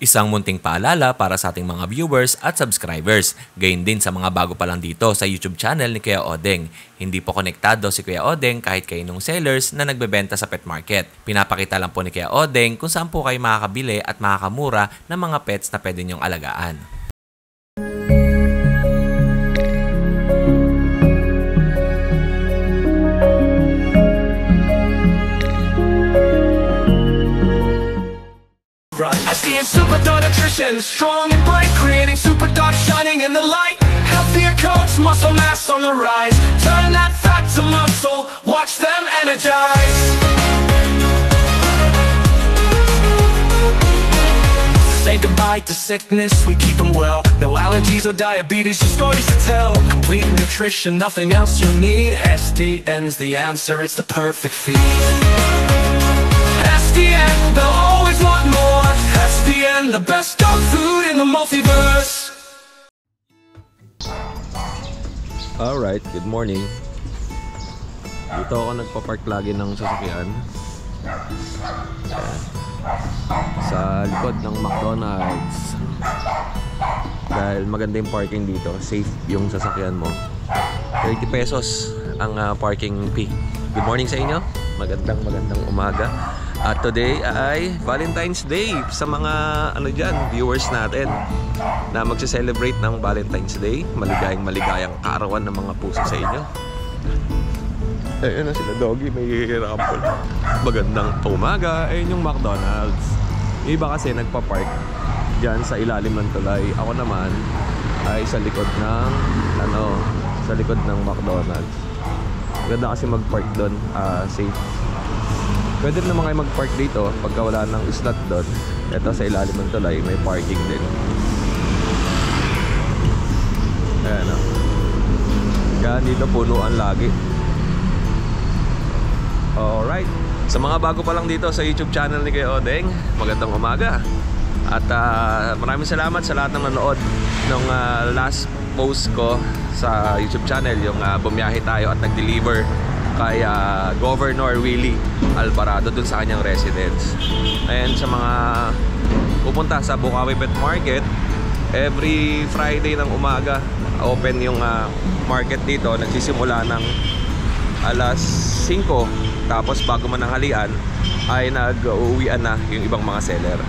Isang munting paalala para sa ating mga viewers at subscribers. Gayon din sa mga bago pa lang dito sa YouTube channel ni Kuya Odeng. Hindi po konektado si Kuya Odeng kahit kaninong sellers na nagbebenta sa pet market. Pinapakita lang po ni Kuya Odeng kung saan po kayo makakabili at makakamura ng mga pets na pwede niyong alagaan. SDN Super Dog Nutrition, strong and bright, creating super dog shining in the light. Healthier coats, muscle mass on the rise. Turn that fat to muscle, watch them energize. Say goodbye to sickness, we keep them well. No allergies or diabetes, just stories to tell. Complete nutrition, nothing else you need. SDN's the answer, it's the perfect feed. SDN, they'll always want more. SDN, the best dog food in the multiverse. Alright, good morning. Dito ako nagpa-park lagi ng sasakyan. Sa likod ng McDonald's. Dahil maganda yung parking dito, safe yung sasakyan mo. 30 pesos ang parking fee. Good morning sa inyo. Magandang umaga. At today ay Valentine's Day sa mga viewers natin na magse-celebrate ng Valentine's Day. Maligayang kaarawan ng mga puso sa inyo. Ayun na sila Doggy, may rampol. Magandang umaga. Ayun yung McDonald's. Yung iba kasi nagpa-park dyan sa ilalim ng tulay. Ako naman ay sa likod ng McDonald's. Maganda kasi mag-park doon, safe. Pwede rin naman kayo mag-park dito pagka wala ng slot doon. Ito sa ilalim ng tulay, may parking din. Ayan o. Kaya dito punuan lagi. Alright. Sa mga bago pa lang dito sa YouTube channel ni Kuya Odeng, magandang umaga. At maraming salamat sa lahat ng nanood nung last post ko sa YouTube channel. Yung bumiyahe tayo at nag-deliver kay Governor Willie Alvarado dun sa kanyang residence. And sa mga pupunta sa Bukawi Pet Market, every Friday ng umaga open yung market dito. Nagsisimula ng alas 5, tapos bago mananghalian ay nag-uuwian na yung ibang mga seller.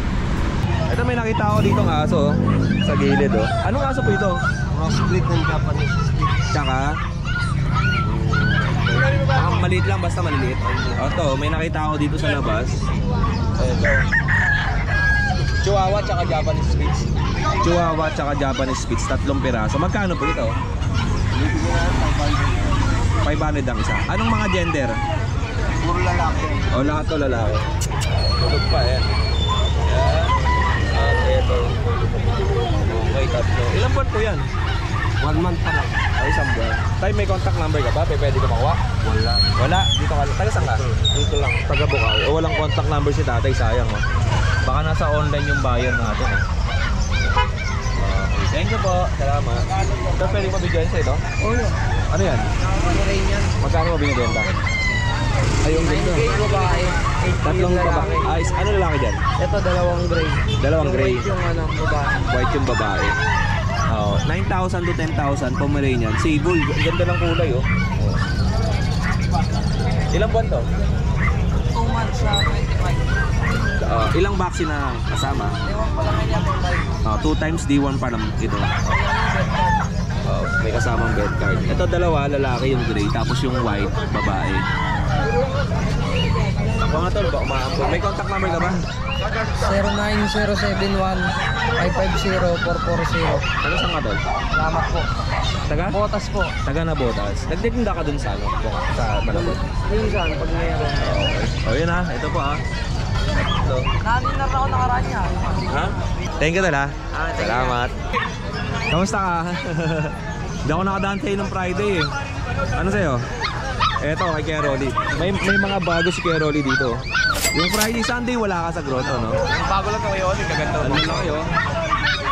Ito, may nakita ako dito ng aso sa gilid. Anong aso po ito? Split ng Japanese split. Tsaka maliit lang, basta maliliit. Ito, may nakita ako dito sa labas. Ito, Chihuahua tsaka Japanese Spitz. Chihuahua tsaka Japanese Spitz, 3 piraso. Magkano po ito? 500 ang isa. Anong mga gender? Puro lalaki. O, lahat to lalaki. Tulog pa yan. Yan. At ito. Okay, 3. Ilang buwan po yan? 1 month pa lang. Ay, isang buwan. Tayo, may contact number ka ba? Pwede ka makuha? Wala. Wala? Dito ka lang. Taga saan ka? Dito lang. Taga Bukaw. O, walang contact number si tatay, sayang o. Baka nasa online yung buyer natin eh. Okay, thank you po. Salamat. Ito, pwede mabigyan sa ito? Oo yun. Ano yan? Rain yan. Magkano mo binibenta? Ayong ganda. Babae. 3 babae. Ayos, ano lalaki dyan? Ito, 2 gray. 2 gray. White yung babae. White yung babae. 9,000 to 10,000 Pomeranian. Sable. Ganda ng kulay oh. Ilang buwan to? 2 months na 25. Ilang vaccine na kasama? Ewan ko lang yan 2 times D1 pa naman ito. May kasamang bed card. Ito dalawa, lalaki yung gray, tapos yung white, babae. Mga tol, ba umaambon? May contact number ka ba? 09071-550-440. Taga saan ka tol? Salamat po. Taga? Botas po. Taga na Botas. Nagtitinda ka dun sa sa Malabon? Minsan, pag mayroon. Okay. O yun ha, ito po ha. Ito. Naninar ako nakaraan niya. Ha? Thank you tol ha. Thank you. Salamat. Kamusta ka? Hindi ako nakadaan sa'yo ng Friday eh. Ano sa'yo? Eto kay Kuya Rolly. May mga bago si Kuya Rolly dito. Yung Friday, Sunday wala ka sa grotto, no? Yung bago lang kayo, kaganda. Ano lang kayo?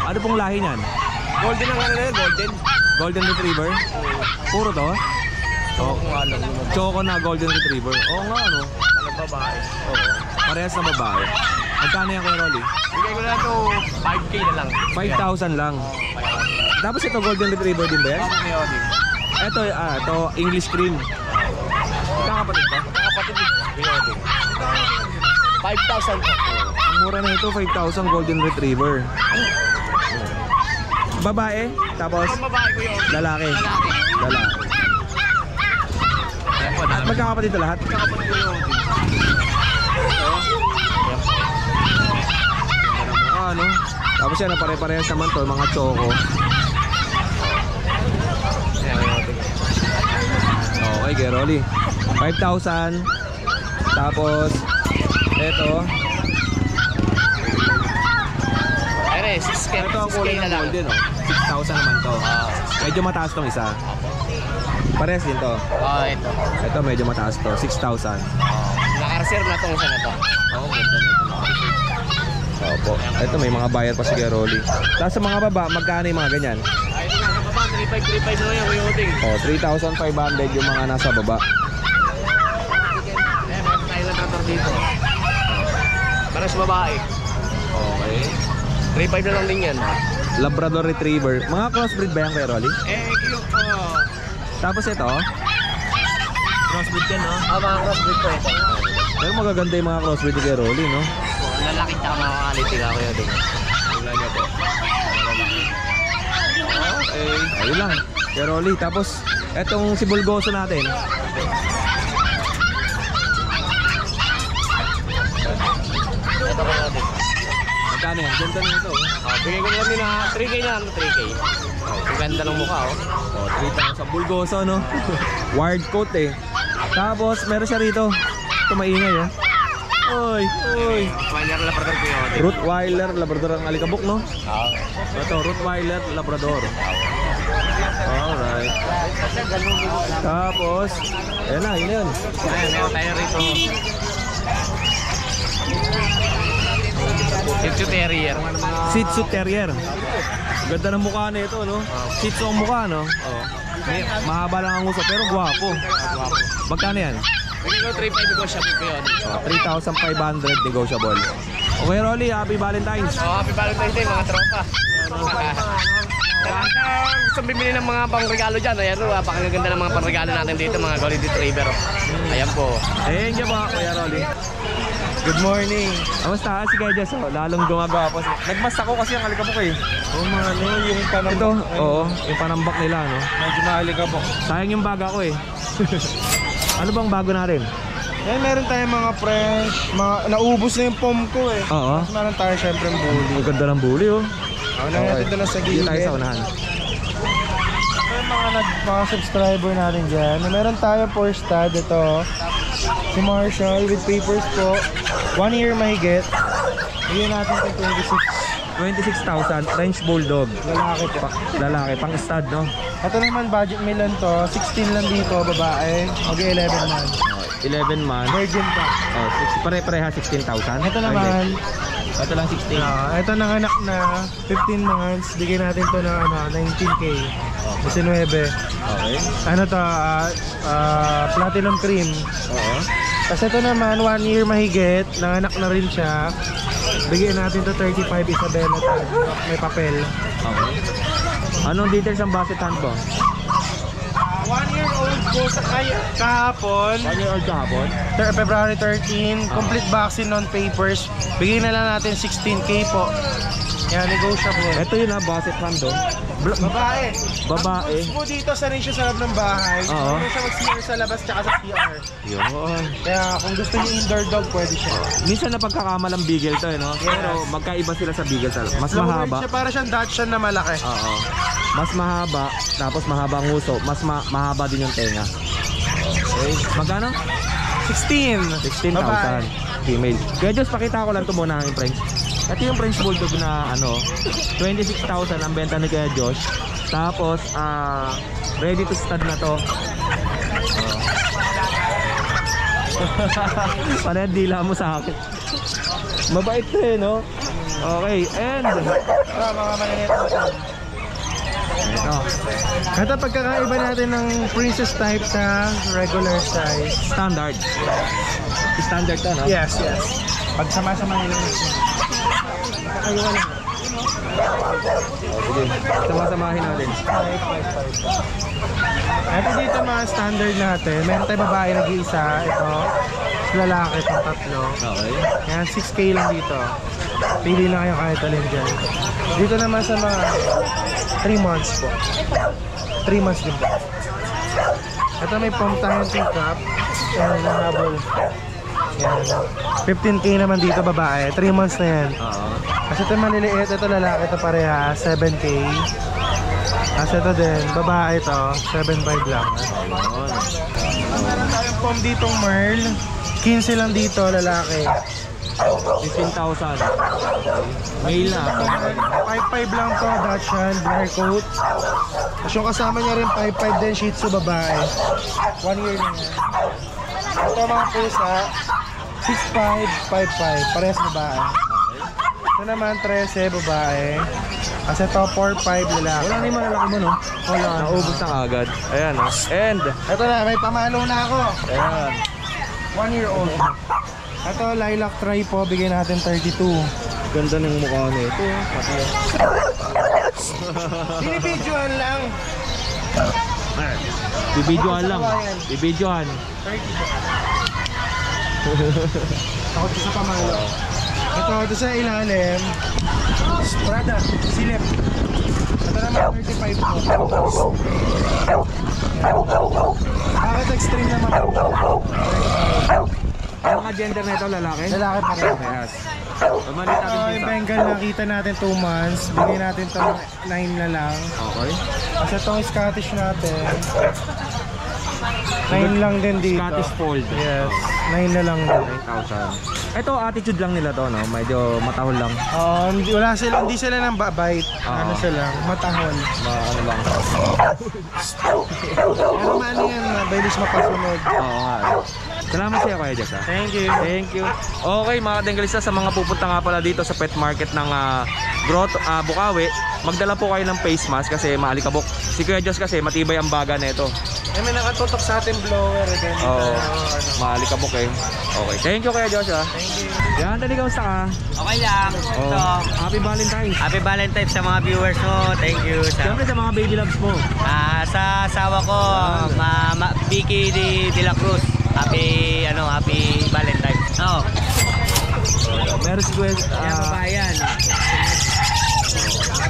Ano pong lahi niyan? Golden ang ano na yun, golden. Golden Retriever? Puro to? Oo, kung alam mo. Choco na Golden Retriever. Oo nga, ano? Alam babae. Oo. Parehas na babae. Magkano yan Kuya Rolly? Bigay ko na ito 5K na lang. 5,000 lang. Tapos ito golden retriever din ba yan? Ako Kuya Oding. Ito English cream. Kakapatid ba? Kapatid ni Kuya Oding. 5,000 po. Ang mura na ito, 5,000 golden retriever. Babae, tapos Ang babae Kuya Oding. lalaki. Lalaki. Ayan po, At magkakapatid ito lahat? kapatid Kuya Oding. Ano? Tapos yan, pare-parehas naman to, mga choco. Ayan Kuya Oding. Okay, Geroli. 5,000. Tapos, ito. Ayan 6K. Ito ang kulay ng golden, oh. 6,000 naman to. Medyo mataas tong isa. Parehas din to. Ito. Ito medyo mataas to, 6,000. Naka-reserve na itong isa na to. Oo, ganda nito. Opo. Ito may mga buyer pa si Geroli. Tapos sa mga baba, magkano yung mga ganyan? Ito na sa baba, 3,535 na yan Kuya Oding. Oh, 3,500 yung mga nasa baba. Ayan, meron tayo lang trator dito. Para sa babae. Okay. 3,500 na lang din yan. Labrador Retriever. Mga crossbreed ba yan, Geroli? Yung Tapos ito, crossbreed yan, no? Mga crossbreed po ito. pero magaganda yung mga crossbreed ni Geroli, no? Lalaki tsaka mga quality ka Kuya Oding. Tingnan niyo po. Okay. Ayun lang. Geroli. Tapos, etong si Bulgoso natin. Ito Kuya Oding. Magkano yan? Ganda na ito. Bigay ko na lang din na 3K na lang, 3K. Ang ganda ng mukha, oh. Oh, 3,000 Bulgoso, no? Wired coat eh. Tapos, meron siya rito. Ito maingay, oh. Oy, oy. Rottweiler Labrador Kuya Oding. Rottweiler, Labrador ang alikabok, no? Oo. Ito, Rottweiler, Labrador. Alright. Tapos, ayan na, yun yun. Ayan, meron tayo rito. Shih Tzu Terrier. Shih Tzu Terrier. Ganda ng mukha na ito, no? Shih Tzu ang mukha, no? Mahaba lang ang uso, pero gwapo. Magkano yan? Bigay ko 3,500 negotiable Kuya Oding. 3,500 negotiable. Okay, Rolly, happy Valentine's. Happy Valentine's Day mga tropa. Gusto bibili ng mga pangregalo dyan. Ayan o, napakaganda ng mga pangregalo natin dito, mga golden retriever. Ayan po. Ayun dyan po, Kuya Rolly. Good morning. Kamusta si Kuya Jess? Oh, lalong gumagawa po. Nagmas ako kasi ang alikabok eh. Oo mga ano, yung panambak. Ito, oo, yung panambak nila, no? Medyo maalikabok. Sayang yung baga ko eh. Ano bang bago natin? Yan, meron tayong mga French, mga naubos na yung pom ko eh. Oo. Tapos meron tayo syempre yung bully. Ang ganda ng bully, oh. Ako na natin ito na sa Dito gilid. tayo sa unahan. Yung mga subscriber natin dyan. Meron tayo for stud ito. Si Marshall with papers po. 1 year mahigit. Bigyan natin ito 26,000 French Bulldog. Lalaki po. Lalaki, pang stud, no? Ito naman budget million to. 16 lang dito, babae. Mag-11 man. 11 months. Virgin pa. Oh, pareha 16,000. Ito naman. Ito lang 16. Ito nanganak na 15 months. Bigyan natin to ng 19K. 19. Okay. Ano to? Platinum cream. Oo. Kasi ito naman 1 year mahigit. Nanganak na rin siya. Bigyan natin to 35 Isabela tag. May papel. Okay. Anong details ang basket hand mo? 1 year old po sa kahapon. 1 year old kahapon? February 13. Complete vaccine non papers. Bigyan na lang natin 16K po. Yan, negotiable. Ito yun ha, basket hand do. Babae. Babae. Ang po dito, sanay siya sa loob ng bahay. Oo. Ano siya mag-CR sa labas tsaka sa CR. Yun. Kaya kung gusto niyo indoor dog, pwede siya. Minsan na pagkakamalang beagle to eh, no? Pero magkaiba sila sa beagle. Mas Long-haired mahaba. siya, para siyang Dachshund na malaki. Oo. Mas mahaba, tapos mahaba ang uso. Mas mahaba din yung tenga. Okay. Magkano? 16. 16,000. Female. Kaya Diyos, pakita ko lang ito muna ang French. Ito yung French Bulldog na 26,000 ang benta ni Kuya Josh. Tapos, ready to stud na to. Parang dila mo sa akin. Mabait to eh, no? Okay, and Mga maliliit natin. Ito pagkakaiba natin ng princess type sa regular size. standard. Standard to, no? Yes, yes. Pagsama-sama nila. Ayun. Sige, sama-samahin natin. Ito dito mga standard natin. Meron tayong babae nag-iisa. Ito. Lalaki itong tatlo. Okay. Yan, 6K lang dito. Pili na kayo kahit alin dyan. Dito naman sa mga 3 months po. 3 months din po. Ito may pump tayong pick-up. Yan, nahabol. Yan. 15K naman dito babae. 3 months na yan. Oo. Kasi ito maliliit. Ito lalaki. Ito pareha. 7K. Kasi ito din. Babae ito. 7.5 lang. Meron tayong pump ditong Merl. 15 lang dito lalaki. 15,000. Mail na. 5.5 lang to, Dachshund, Black Coat. Tapos yung kasama niya rin 5.5 din, Shih Tzu babae. 1 year na yan. Ito mga pusa, 6.5, 5.5, parehas babae. Ito naman 13 babae. Kasi ito 4.5 lalaki. Wala na yung malalaki mo, no? Wala. Naubos na agad. Ayan, oh. And, Ito na, may pamalo na ako. ayan. 1 year old. Ito lilac try po, bigyan natin 32. Ganda ng mukha nito. Pati yun. Binibidyoan lang. Bibidyohan lang. Bibidyohan. 30. Takot ko sa pamalo. Ito sa ilalim. Prada, silip. Ito naman 35 po. Bakit extreme naman po? 35. Ang mga gender na ito, lalaki? Lalaki pa rin. Yes. Pamalit Ito natin yung dito. Bengal nakita natin 2 months. Bigyan natin ito 9 na lang. Okay. Kasi itong Scottish natin 9 lang din dito. Scottish Fold. Yes, 9 na lang din. 9,000. Ito, attitude lang nila to, no? Medyo matahol lang. Hindi sila nang babait. Ano sila, matahol. Ano lang. Pero man yan, mabilis mapasunod. Oo nga. Salamat sa'yo, Kuya Jack. Thank you. Thank you. Okay, mga Dengalista, sa mga pupunta nga pala dito sa pet market ng Bukawi, magdala po kayo ng face mask kasi maalikabok. Si Kuya Josh kasi matibay ang baga na ito. May nakatutok sa ating blower. Oo, maalikabok eh. Okay, thank you Kuya Josh. Thank you. Yan, dali, kamusta ka? Okay lang. Oh, Ito. Happy Valentine's. Happy Valentine's sa mga viewers mo. Thank you. Siyempre sa mga baby loves mo. Sa asawa ko, Vicky de la Cruz. Happy Valentine's. Oh, Meron si Kuya. yan babayan.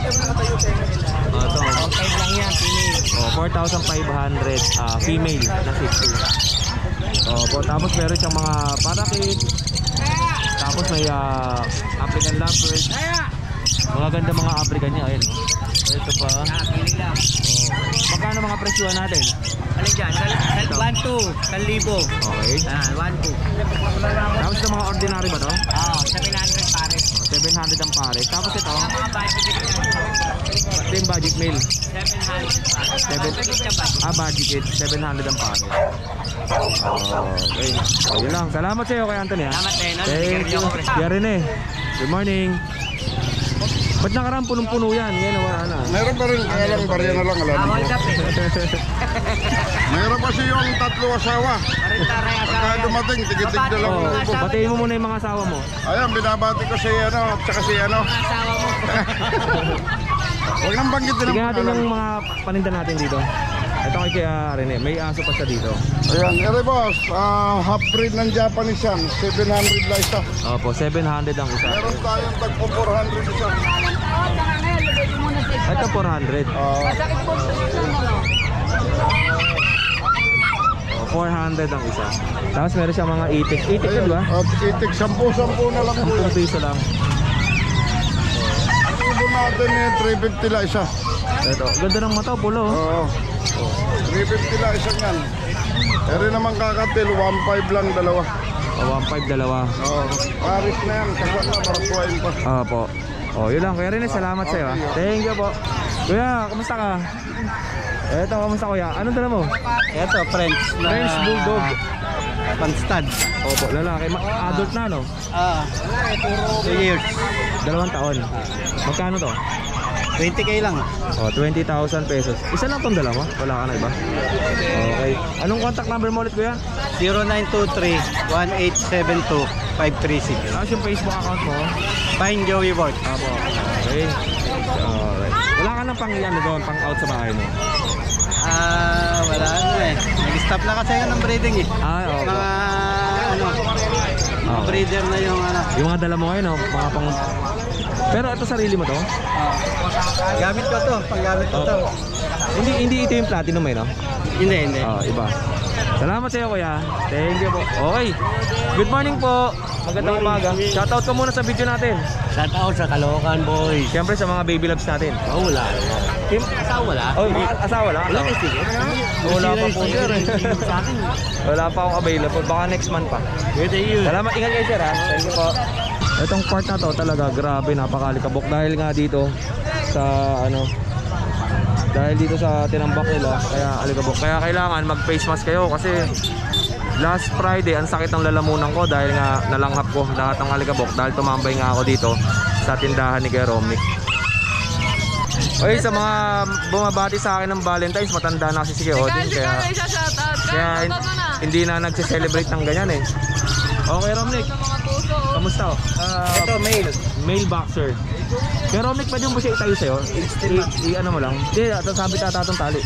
Ito. Okay lang yan, female. 4,500 female na Shih Tzu. Tapos meron siyang mga parakit. Tapos may African Leopard. Mga ganda mga African niya. Ayun. Ito pa. Pili lang. Magkano mga presyohan natin? Ano dyan? 1-2. 1,000. Okay. 1-2. Tapos ito mga ordinary ba to? 700 pares. 700 ang pare. Tapos ito, Mga budget ito yung budget meal. 700 pares. Budget kit. 700 ang pare. Okay. Yun lang. Salamat sa iyo kay Anthony. Salamat din. Thank you. Yan eh. Good morning. Ba't nakaraan punong-puno yan? Yan, wala na. Meron pa rin, kaya lang barya na lang alam mo. Hold up eh. Meron kasi yung 3 asawa. Parintaray asawa Pagka yan. dumating, tigit-tig na lang. Oh, ubo. batiin mo muna yung mga asawa mo. Ayan, binabati ko si tsaka si Asawa mo. Huwag nang banggitin Sige ang natin pangalan. yung mga paninda natin dito. Ito kay Rene, may aso pa siya dito. Ayan, boss, half breed ng Japanese yan, 700 lang isa. Opo, 700 ang isa. Meron tayong tagpo 400 isa. Ito 400. 400 ang isa. Tapos meron siya mga itik. Itik na ba? At itik, 10 na lang po yan. 10 piso lang. Ang ubo natin 350 lang isa. Ito, ganda ng mata, pulo. Oo. 350 lang isang yan. Pero naman kakatil, 1.5 lang dalawa. 1.5 dalawa. Oo. Paris na yan, kasal na, marasuain pa. Opo. Yun lang. Kuya Rene, salamat sa'yo. Thank you po. Kuya, kamusta ka? Eto, kamusta kuya? Anong dala mo? Ito, French. French Bulldog. Panstad. Opo, lalaki. Adult na, no? 2 years. 2 taon. Magkano to? 20K lang. 20,000 pesos. Isa lang tong dala mo? Wala ka na iba? Okay. Anong contact number mo ulit, kuya? 0923-1872-536. Tapos yung Facebook account mo? Fine Joey Ward. Opo. Okay. Okay. Alright. Wala ka nang pang ano doon, pang out sa bahay mo? Wala na eh. Nag-stop na kasi yun ng breeding eh. Oo. Mga ano, mga breeder na yung ano. Yung mga dala mo ngayon, no? Mga pang... Pero ito sarili mo to? Gamit ko to, panggamit ko to. Hindi ito yung platinum eh, no? Hindi. Iba. Salamat sa iyo, kuya. Thank you po. Okay. Good morning po. Magandang umaga. Shoutout ko muna sa video natin. Shout out sa Caloocan, boys. Siyempre sa mga baby loves natin. Oh, wala. Kim? Asawa wala? Oh, asawa lang. Wala kasi. Wala pa po, sir. Sa akin. Wala pa akong available. Baka next month pa. Good day you. Salamat. Ingat kayo, sir, ha? Thank you po. Itong part na to talaga grabe, napakalikabok dahil nga dito sa ano, dahil dito sa tinambak nila, kaya alikabok. Kaya kailangan mag face mask kayo kasi last Friday ang sakit ng lalamunan ko dahil nga nalanghap ko lahat ng alikabok dahil tumambay nga ako dito sa tindahan ni Kuya Romnick. Okay, sa mga bumabati sa akin ng Valentine's, matanda na kasi si Kuya Odin, kaya hindi na nagse-celebrate ng ganyan eh. Okay, Romnick, kamusta? Ito, male. Male boxer. Pero Romnick, pwede mo siya itayo sa'yo? I-ano mo lang. Hindi, sabi tatatong tali.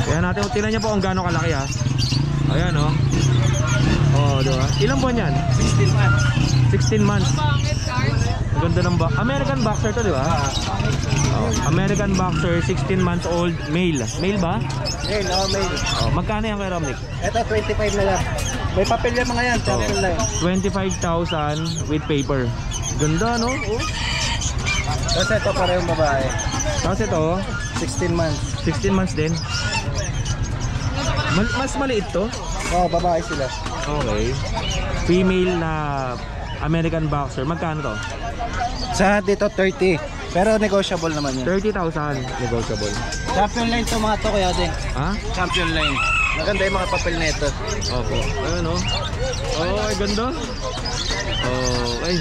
Kaya natin, tingnan niyo po kung gaano kalaki ha. Ayan o. Oh, diba? Ilang buwan yan? 16 months. 16 months. Ang ganda ng American boxer to, di ba? Oh, American boxer, 16 months old, male. Male ba? Male, male. Oh, magkano yan kay Romnick? Ito, 25 na lang. May papel yung mga yan, champion line. 25,000 with paper. Ganda, no? Oh. Tapos ito parehong babae. Tapos ito, 16 months. 16 months din. Mas maliit to? Oo, babae sila. Okay. Female na American boxer. Magkano to? Sa dito 30. Pero negotiable naman yan. 30,000 negotiable. Champion line to mga to kuya din. Ha? Champion line. Maganda yung mga papel na ito. Opo. Ayun oh. Oh, ay ganda. Okay.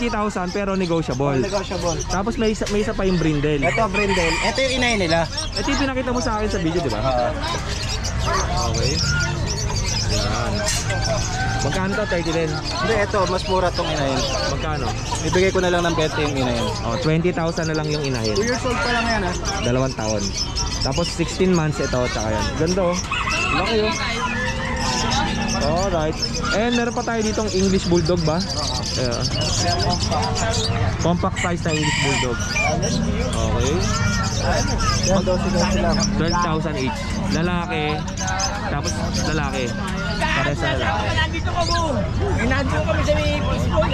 30,000 pero negotiable. Negotiable. Tapos may isa pa yung brindle. Ito brindle. Ito yung inay nila. Ito yung pinakita mo sa akin sa video, di ba? Okay. Yan. Magkano to? 30 din. Hindi, ito mas mura tong inahin. Magkano? Ibigay ko na lang ng 20 yung inahin. Oh, 20,000 na lang yung inahin. 2 years old pa lang yan ha. 2 taon. Tapos 16 months ito, tsaka yan. Ganda oh. Laki oh. Alright. And meron pa tayo ditong English Bulldog ba? Yeah. Compact size na English Bulldog. Okay. Yan, 12 lang. 12,000 each. Lalaki. Tapos lalaki. Para sa lalaki. Nandito ka mo. Nandito kami sa may baseball.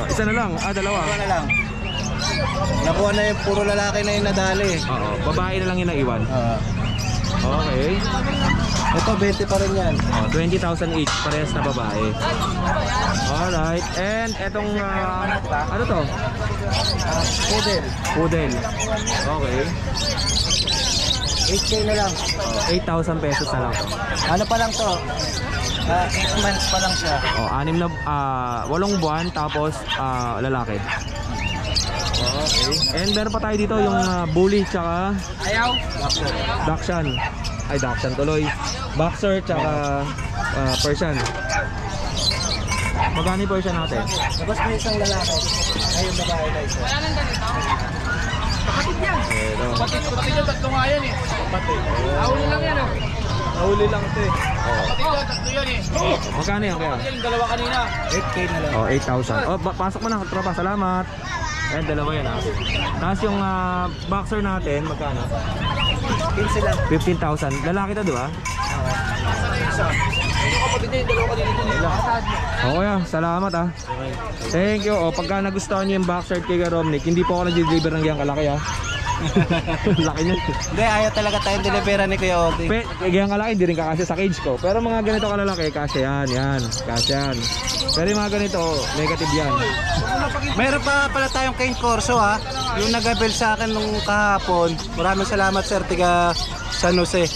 Isa na lang. Dalawa. Ito na lang. Nakuha na yung puro lalaki na yung nadali. Oo. Babae na lang yung naiwan. Okay. Ito 20 pa rin yan. 20,000 each. Parehas na babae. Alright. And etong ano to? Poodle. Poodle. Okay. 8K na lang. 8,000 pesos na lang to. Ano pa lang to? 8 months pa lang siya. 8 buwan tapos lalaki. Okay. And meron pa tayo dito yung bully tsaka Dachshund. Ay, Dachshund tuloy. Boxer tsaka Persian. Magkano yung Persian natin? Tapos may isang lalaki. Ay, yung babae na isa. Wala nang ganito. Kapatid yan. Ito. Kapatid yung tatlo nga yan eh. Kapatid. Ahuli lang yan oh. Nahuli lang ito eh. Tatlo yan eh. Magkano yan kaya? Yung dalawa kanina. 8K na lang. 8,000. Pasok mo na, tropa. Salamat. Ayan, dalawa yan ha. Tapos yung boxer natin, magkano? 15 lang. 15,000. Lalaki to, di ba? Okay, salamat ah. Thank you. Pagka nagustuhan niyo yung boxer kay Romnick, hindi po ako nag-deliver ng ganyang kalaki ah. Laki niya. Hindi, ayaw talaga tayong delivera ni Kuya Odi. Ganyang kalaki, hindi rin kakasya sa cage ko. Pero mga ganito kalalaki, kasya yan. Kasya yan. Pero yung mga ganito, negative yan. Meron pa pala tayong Cane Corso ha. Yung nag-bill sa akin nung kahapon. Maraming salamat sir, tiga San Jose.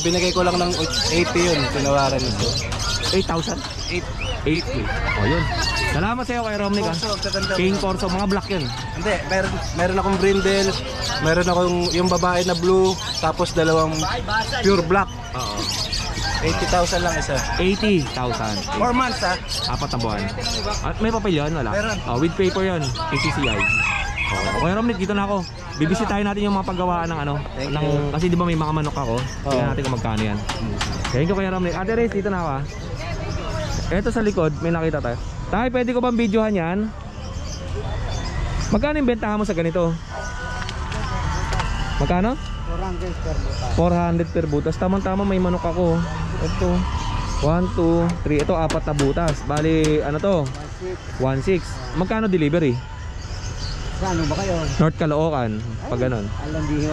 Binigay ko lang ng 80 yun, tinawaran nito. 8,000? 8K. O yun. Salamat sa'yo kay Romnick ah. King Corso, mga black yun. Hindi, meron akong brindle, meron akong yung babae na blue, tapos dalawang pure black. Oo. 80,000 lang isa. 80,000. 4 months ha. 4 na buwan. At may papel yun? Wala? Meron. With paper yun. PCCI. Okay, Romnick, dito na ako. Bibisitahin natin yung mga paggawaan ng ano. Kasi di ba may mga manok ako? Tingnan natin kung magkano yan. Thank you, Kuya Romnick. Ate Reyes, dito na ako ha. Eto sa likod, may nakita tayo. Tay, pwede ko bang videohan yan? Magkano yung bentahan mo sa ganito? Magkano? 400 per butas. Tamang-tama may manok ako. Ito 1, 2, 3. Ito 4 na butas. Bali ano to? 1.6. Magkano delivery? Ano ba kayo? North Caloocan. Pag ganun. Alam di ho.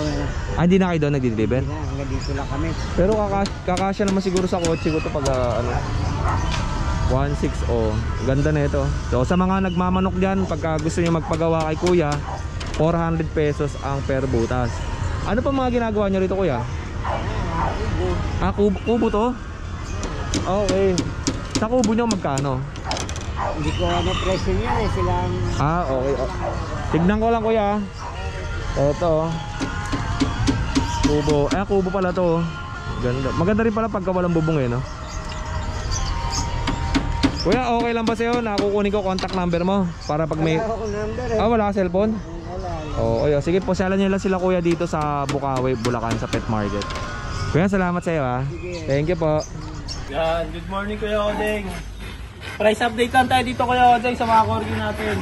Hindi na kayo doon nagdi-deliver? Hanggang dito lang kami. Pero kakasya naman siguro sa kotse ko to pag ano 1.6. Oh, ganda na ito. So sa mga nagmamanok diyan, pagka gusto niyo magpagawa kay Kuya, 400 pesos ang per butas. Ano pa mga ginagawa niyo rito, Kuya? Kubo to? Okay. Sa kubo niyo magkano? Hindi ko ano presyo niya eh. Silang... Okay. Tignan ko lang, Kuya. Ito. Kubo. Kubo pala to. Ganda. Maganda rin pala pagka walang bubong no? Kuya, okay lang ba sa'yo? Nakukunin ko contact number mo para pag may... Wala akong number eh. Wala ka cellphone? Wala. Sige po, salan nyo lang sila Kuya dito sa Bukawi, Bulacan, sa pet market. Kuya, salamat sa'yo ha. Thank you po. Yan, good morning Kuya Odeng. Price update lang tayo dito Kuya Odeng sa mga corgi natin.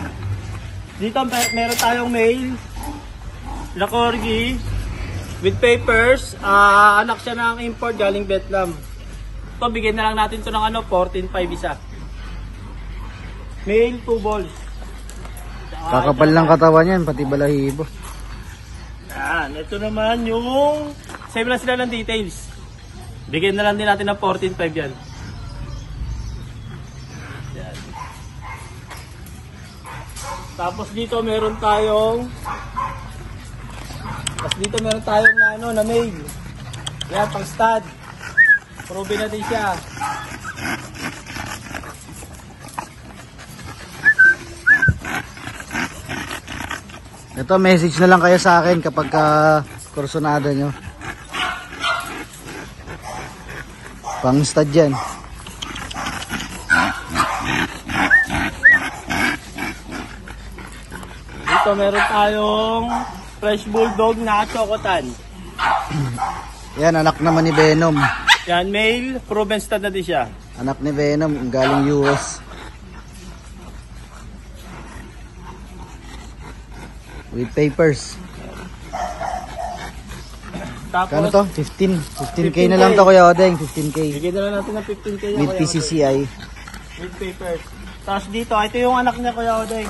Dito meron tayong male na corgi with papers. Anak siya ng import galing Vietnam. Ito, bigyan na lang natin ito ng 14.5 isa. Male, 2 balls. Kakapal lang katawan yan, pati balahibo. Yan, ito naman yung same lang sila ng details. Bigyan na lang din natin ng 14.5 yan. Yan. Tapos dito meron tayong na male. Yan, pang stud. Probe na din siya. Ito, message na lang kayo sa akin kapag kursunada nyo. Pang stud yan. Dito meron tayong fresh bulldog na chocotan. Yan, anak naman ni Venom. Yan, male, proven stud na din siya. Anak ni Venom, galing US. With papers. Tapos, Kano to? 15. 15k na lang to Kuya Odeng. 15k. bigyan na lang natin ng 15k yan, With Kuya PCCI. Odeng. With papers. Tapos dito, ito yung anak niya Kuya Odeng.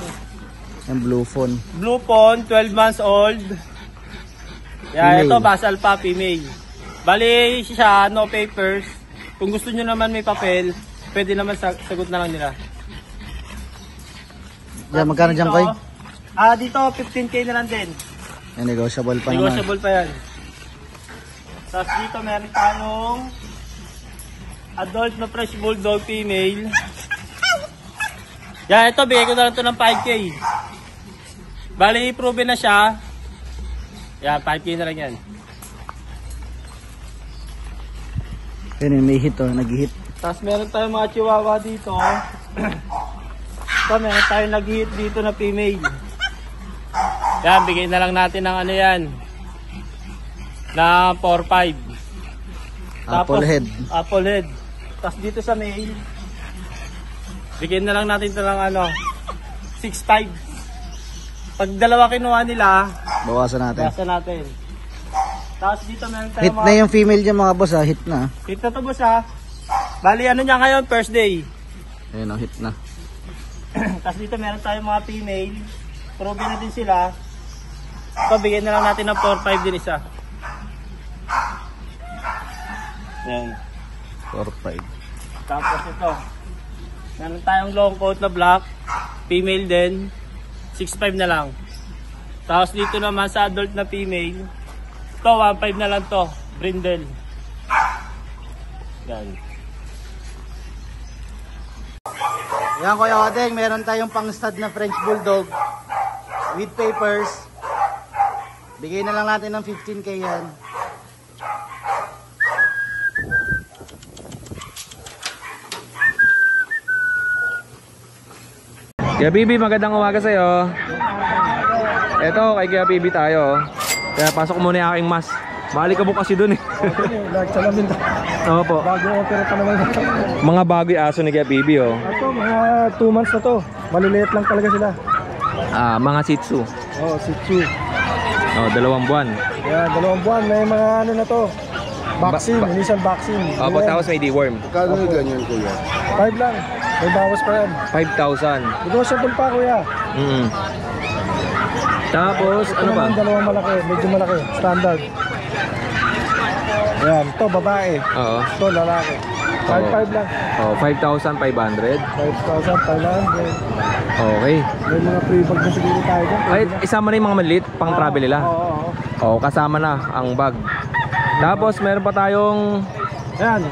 Yung blue phone. Blue Pond, 12 months old. Yan, Female. ito basal pa, female. Bali siya, no papers. Kung gusto nyo naman may papel, pwede naman sagot na lang nila. Yan, magkano dyan Koy? Dito 15k na lang din. Yan, negotiable pa naman. Negotiable pa yan. Tapos dito meron tayong adult na fresh bulldog female. Yan, ito bigay ko na lang ito ng 5k. Bali, proven na siya. Yan, 5k na lang yan. Yan, may hit nag-hit. Tapos meron tayong mga chihuahua dito. Ito, meron tayong nag-hit dito na female. Yan, bigay na lang natin ng ano yan. Na 4-5. Apple head. Apple head. Tapos dito sa male, bigyan na lang natin ito ng 6-5. Pag dalawa kinuha nila, Bawasan natin. bawasan natin. Tapos dito meron tayong Hit na yung female dyan mga boss hit na. hit na to boss ha. Bali ano niya ngayon, first day. Ayun hit na. Tapos dito meron tayong mga female. Probe na din sila. Ito, bigyan na lang natin ng 4-5 din isa. Yan. 4-5. Tapos ito. Meron tayong long coat na black. Female din. 6-5 na lang. Tapos dito naman sa adult na female. Ito, 1-5 na lang to. Brindle. Yan. Yan Kuya Odeng, meron tayong pang stud na French Bulldog with papers. Bigay na lang natin ng 15k yan. Kuya Bibi, magandang umaga sa'yo. Eto, kay Kuya Bibi tayo. Kaya pasok muna yung aking mask. Balik ka mo kasi dun eh. Salamin na. Opo. Bago opera pa naman. Mga bago yung aso ni Kuya Bibi oh. Ito, mga 2 months na to. Maliliit lang talaga sila. Mga Shih Tzu. Oh, Shih Tzu. Oh, 2 buwan. Yan, 2 buwan. May mga ano na to. Vaccine, minsan vaccine. Opo, tapos may deworm. Kano yung ganyan, kuya? 5 lang. May bawas pa yan. 5,000. Negotiable pa, kuya. Tapos, ano ba? Ito naman 2 malaki. Medyo malaki. Standard. Yan, ito babae. Oo. Ito lalaki. 5,500 lang. Oh, 5,500. 5,500. Okay. May mga free bag na siguro tayo dyan. Ay, isama na yung mga maliit pang travel nila. Oo. Oo, kasama na ang bag. Tapos meron pa tayong Yan,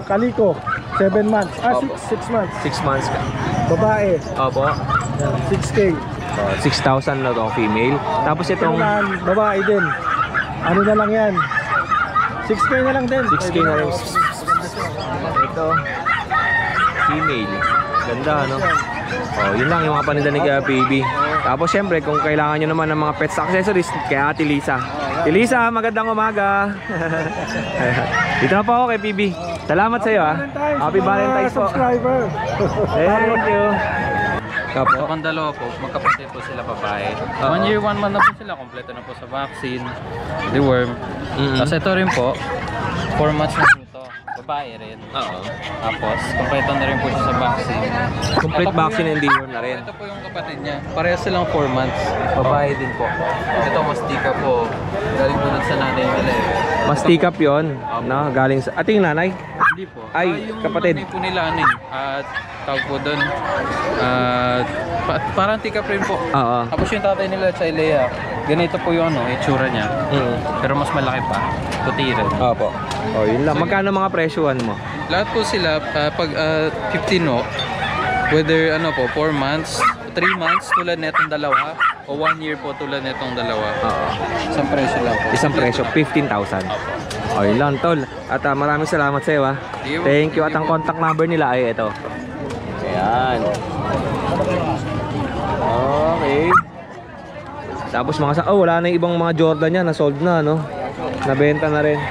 Kaliko. 7 months. Opo. 6 months. 6 months ka. Babae. Opo. Yan, 6K. 6,000 na to female. Tapos itong Ito babae din. Ano na lang yan? 6K na lang din. 6K na rin. Ito female. Ganda no? Oh, yun lang yung mga paninda ni Kuya Baby. Tapos syempre kung kailangan nyo naman ng mga pets accessories kaya Ate Lisa. Ate Lisa, magandang umaga. Dito na po ako kay Bibi. Salamat sa iyo ha. Happy Valentine's po. Subscriber. Thank you. Kapo. Pang dalawa po, magkapatid po sila babae. 1 year, 1 month na po sila, kompleto na po sa vaccine, deworm. Tapos ito rin po, 4 months na po ito, babae rin. Oo. Tapos, kompleto na rin po siya sa vaccine. Complete Ito po vaccine and deworm na rin. Ito po yung kapatid niya, parehas silang 4 months, babae din po. Ito, mastika po, galing po sa nanay nila eh. Mastikap yon, no? Galing sa ating nanay. Hindi po. Ay, yung kapatid. nanay po nila ano eh, tawag po doon, parang tikap rin po. Oo. Tapos yung tatay nila sa Ilea, ganito po yung ano, itsura niya. Pero mas malaki pa, puti rin. Opo. Oh, yun lang. Magkano mga presyuhan mo? Lahat po sila, pag 15 no, whether ano po, 4 months, 3 months tulad netong dalawa, o 1 year po tulad netong dalawa. Oo. Isang presyo lang po. Isang presyo, 15,000. Oh, yun lang, tol. At maraming salamat sa iyo, ha. Thank you. At ang contact number nila ay ito. Ayan. Okay. Tapos wala na yung ibang mga Jordan yan, na-sold na, no? Nabenta na rin.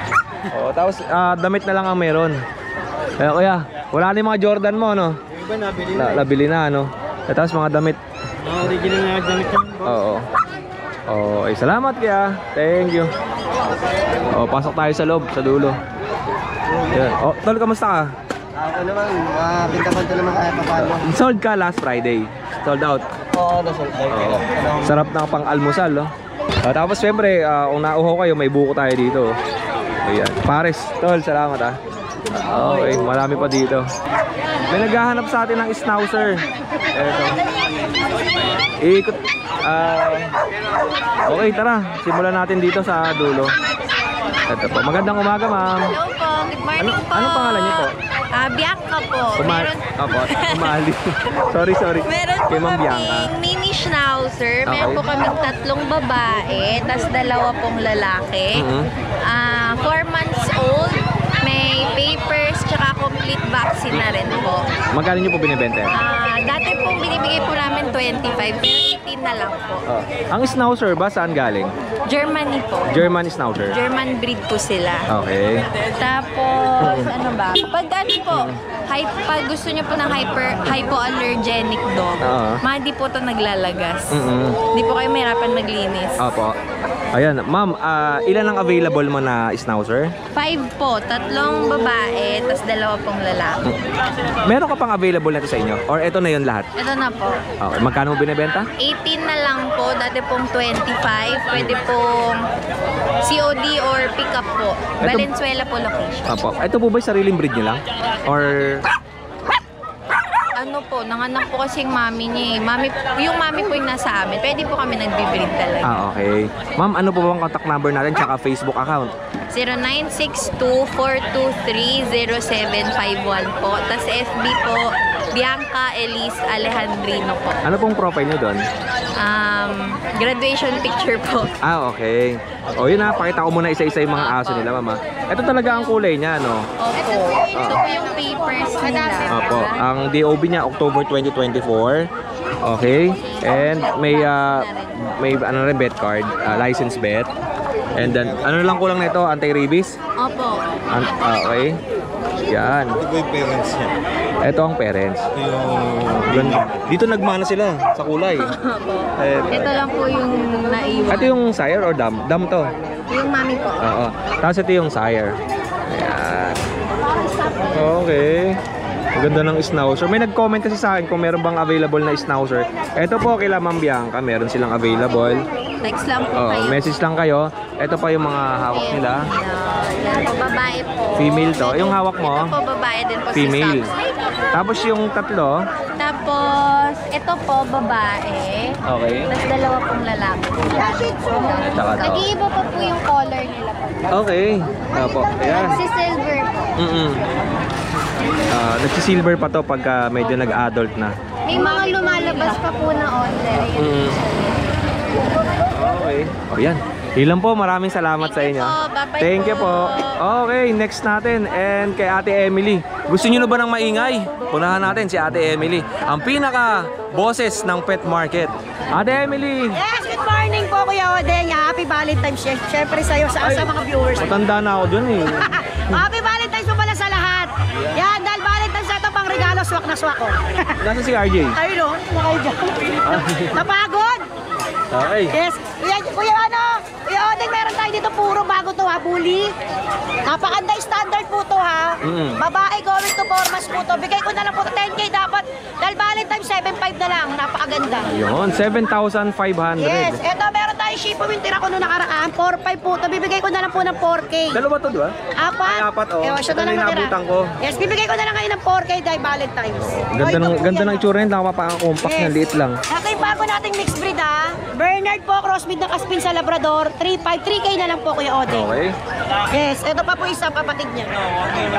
Oh, tapos damit na lang ang meron. Kaya kuya, wala na yung mga Jordan mo, no? Iba nabili na. Nabili na, no? Tapos mga damit. Mga original na damit yan. Oo. Oh, ay salamat kaya. Thank you. Oh, pasok tayo sa loob, sa dulo. Yan. Oh, tol, kamusta ka? Ako naman, binta-banta naman kaya papalo. Sold ka last Friday. Sold out. Oo, nasold tayo. Sarap ng pang-almusal, no? Tapos syempre, kung nauho kayo, may buko tayo dito. Ayan. Pares, tol, salamat ah. Okay, marami pa dito. May naghahanap sa atin ng schnauzer. Eto. Ikot. Okay, tara. Simulan natin dito sa dulo. Ito po. Magandang umaga, ma'am. Hello po. Good morning po. Anong pangalan niyo po? Bianca po. Opo, umali. Sorry. Meron po Kay Ma'am Bianca. kaming mini schnauzer. Meron Okay. po kaming 3 babae, tas 2 pong lalaki. 4 months old. May papers, tsaka complete vaccine na rin po. Magkano niyo po binibenta? Dati pong binibigay po namin 25, pero 18 na lang po. Ang schnauzer ba saan galing? Germany po. German schnauzer. German breed po sila. Okay. Tapos, ano ba? Pag ano po, pag gusto niyo po ng hypoallergenic dog, hindi po ito naglalagas. Hindi po kayo mahirapan maglinis. Opo. Ayan, ma'am, ilan ang available mo na schnauzer? 5 po, 3 babae, tas 2 pong lalaki. Meron ka pang available na to sa inyo? Or ito na yun lahat? Ito na po. Okay, magkano mo binibenta? 18 na lang po, dati pong 25. Pwede pong COD or pick up po. Valenzuela po location. Opo. Ito po ba yung sariling breed nyo lang? Or Ano po, nanganak po kasi yung mami niya eh. Yung mami po yung nasa amin. Pwede po kami nagbe-breed talaga. okay. Ma'am, ano po bang contact number natin tsaka Facebook account? 0962-423-0751 po. Tas FB po, Bianca Elise Alejandrino po. Ano pong profile nyo doon? Graduation picture po. Okay. O yun na, pakita ko muna isa-isa yung mga aso nila, mama. Ito talaga ang kulay niya, no? Opo. Ito po yung papers nila. Opo. Ang DOB niya, October 2024. Okay. And may ano rin, vet card, license vet. And then, ano lang kulang nito? Anti-rabies? Opo. Okay. Yan. Ito yung parents niya. Ito ang parents. Dito nagmana sila sa kulay. Opo. Ito lang po yung naiwan. Ito yung sire or dam? Dam to. Yung mami ko. Oo. Tapos ito yung sire. Ayan. Okay. Ang ganda ng schnauzer. May nag-comment kasi sa akin kung meron bang available na schnauzer. Ito po kila Ma'am Bianca, meron silang available. Text lang po kayo. Message lang kayo. Ito pa yung mga hawak nila. Yan po, babae po. Female to. Yung hawak mo? Ito po, babae din po. Female. Si Sam. Tapos yung tatlo? Tapos, ito po, babae. Okay. Tapos dalawa pong lalaki. Tsaka to. Nag-iiba pa po yung color nila po. Okay. Opo. Ayan. Si Silver po. Nagsisilver pa to pagka medyo nag-adult na. May mga lumalabas pa po na order. Okay. O yan. Ilan po, maraming salamat sa inyo. Thank you po. Okay, next natin. And kay Ate Emily. Gusto niyo na ba ng maingay? Punahan natin si Ate Emily. Ang pinaka boses ng pet market. Ate Emily! Yes, good morning po Kuya Odeng. Happy Valentine's Day. Siyempre sa'yo, sa mga viewers. Matanda na ako dun eh. Happy Valentine's po pala sa lahat. Yan, dahil Valentine's na ito pang regalo, swak na swak ko. Nasaan si RJ? Ayun o, nakay dyan. Napagod? Okay. Yes. Kuya Odeng, meron tayo dito puro bago to ha, bully. Napakanda standard po to ha. Babae going to formas po to. Bigay ko na lang po 10K dapat. Dahil Valentine's 7.5 na lang. Napakaganda. Yun, 7,500. Yes. Eto, meron tayo shippo yung tira ko nung nakaraan. 4.5 po to. Bibigay ko na lang po ng 4K. Dalawa to, di ba? Apat. Ay, apat, oh. Siya na lang natira. Inabutan ko. Yes, bibigay ko na lang ngayon ng 4K dahil Valentine's. Ganda ng itsura nito. Nakapapaka-compact na, liit lang. Ito yung bago nating mixed breed ha. Bernard po, crossbreed ng Aspin sa Labrador. 3K na lang po Kuya Odeng. Okay. Yes, ito pa po isang kapatid niya.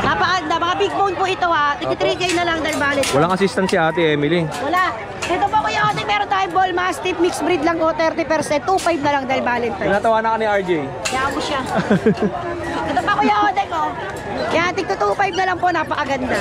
Napakaganda, mga big bone po ito ha. 3K na lang dahil Valentine's. Walang assistant si Ate Emily. Wala. Ito po Kuya Odeng, meron tayong Bull Mastiff mixed breed lang o 30%. 2.5 na lang dahil Valentine's. Pinatawa na ka ni RJ. Kaya mo siya. Ito pa Kuya Odeng oh. Yan, tigto 2.5 na lang po, napakaganda.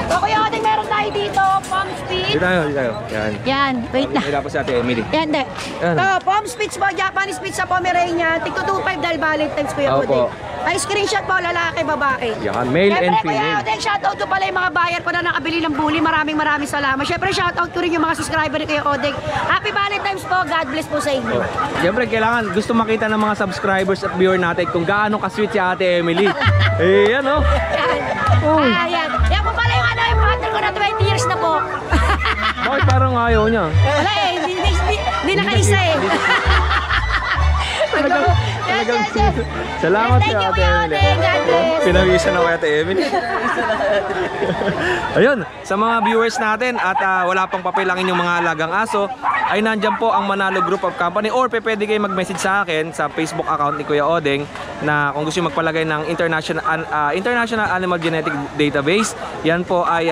So Kuya Odeng, meron tayo dito, Palm Speed. Dito tayo. Yan. Yan, wait na. Tapos si Ate Emily. Yan, de. Yan. Palm Speeds po, Japanese Speeds sa Pomeranian. Tigto 2.5 dahil Valentine's Kuya Opo. Odeng. Ay, screenshot po, lalaki, babae. Yan, male and Siyempre, Kuya female. Odeng, shoutout ko pala yung mga buyer ko na nakabili ng bully. Maraming salamat. Siyempre, shoutout ko rin yung mga subscriber ni Kuya Odeng. Happy Valentine's po. God bless po sa inyo. Siyempre, kailangan gusto makita ng mga subscribers at viewer natin kung gaano ka-sweet si Ate Emily. Eh, yan oh. Yan. Yan po pala yung yung partner ko na 20 years na po. Bakit parang ayaw niya? Wala eh. Hindi nakaisa eh. Salamat Thank sa you, Ate Kuya Emily. Odeng. God bless. Pinawisan ako kay Ate Emily. Ayun, sa mga viewers natin at wala pang papel ang inyong mga alagang aso, ay nandyan po ang Manalo Group of Company or pwede kayo mag-message sa akin sa Facebook account ni Kuya Odeng na kung gusto nyo magpalagay ng International Animal Genetic Database. Yan po ay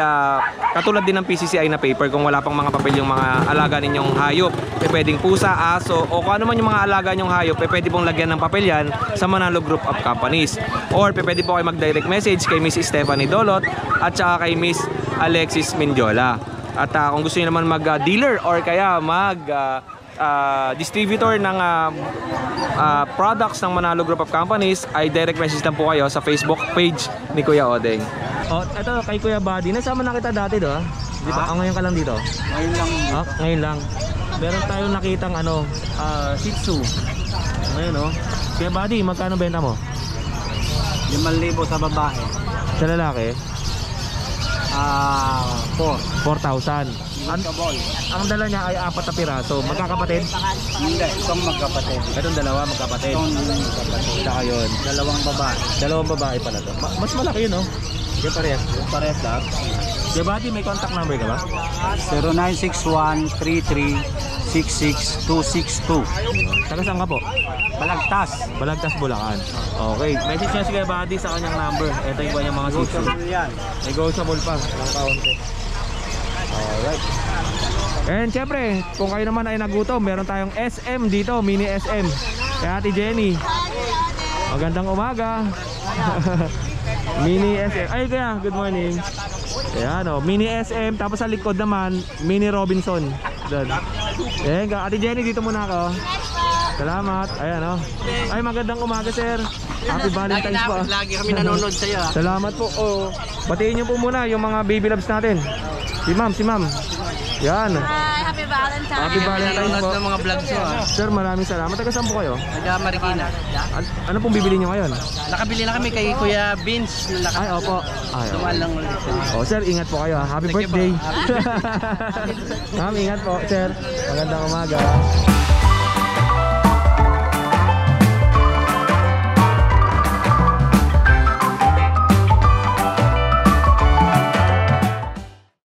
katulad din ng PCCI na paper. Kung wala pang mga papel yung mga alaga ninyong hayop, pwedeng pusa, aso o kung ano man yung mga alaga ninyong hayop, pwede pong lagyan ng papel yan sa Manalo Group of Companies. Or pwede po kayo mag-direct message kay Miss Stephanie Dolot at saka kay Miss Alexis Mendiola. At kung gusto niyo naman mag-dealer or kaya distributor ng products ng Manalo Group of Companies, ay direct message lang po kayo sa Facebook page ni Kuya Odeng. Oh, ito kay Kuya Buddy. Nasama na kita dati do, di ba? Ngayon ka lang dito? Ngayon lang. Ngayon lang. Meron tayong nakitang Shih Tzu. Ngayon oh. Kuya Buddy, magkano benta mo? 5,000 sa babae. Sa lalaki? 4,000. Ang dala niya ay 4 na piraso. Magkakapatid? Hindi, itong magkapatid. Itong dalawa magkapatid. Itong magkapatid. Saka yun. Dalawang babae pala to. Mas malaki yun oh. Kaya parehas lang. Kaya Buddy, may contact number ka ba? 0961-33-66262. Taga saan ka po? Balagtas, Bulacan. Okay. Message niya si Kuya Buddy sa kanyang number. Ito yung kanyang mga sitsu. Negotiable pa. Ng kaunti. Alright. And syempre, kung kayo naman ay nagutom, meron tayong SM dito, mini SM. Kaya Ate Jenny, magandang umaga. Mini SM. Ay kuya, good morning. Ayan o, mini SM, tapos sa likod naman, mini Robinson. Doon. Ayan, Ate Jenny, dito muna ako. Salamat. Ayan o. Ay, magandang umaga, sir. Happy Valentine's po. Lagi kami nanonood sa iyo. Salamat po. Oh. Batiin niyo po muna yung mga baby loves natin. Si ma'am. Yan. Hi, happy Valentine's. Happy Valentine's po. Nanonood ng mga vlogs mo. Sir, maraming salamat. Taga saan po kayo? Taga Marikina. Ano pong bibili niyo ngayon? Nakabili na kami kay Kuya Vince. Ay, opo. Ay, Dumaan lang ulit. oh, sir, ingat po kayo. Happy birthday. Ma'am, ingat po, sir. Magandang umaga.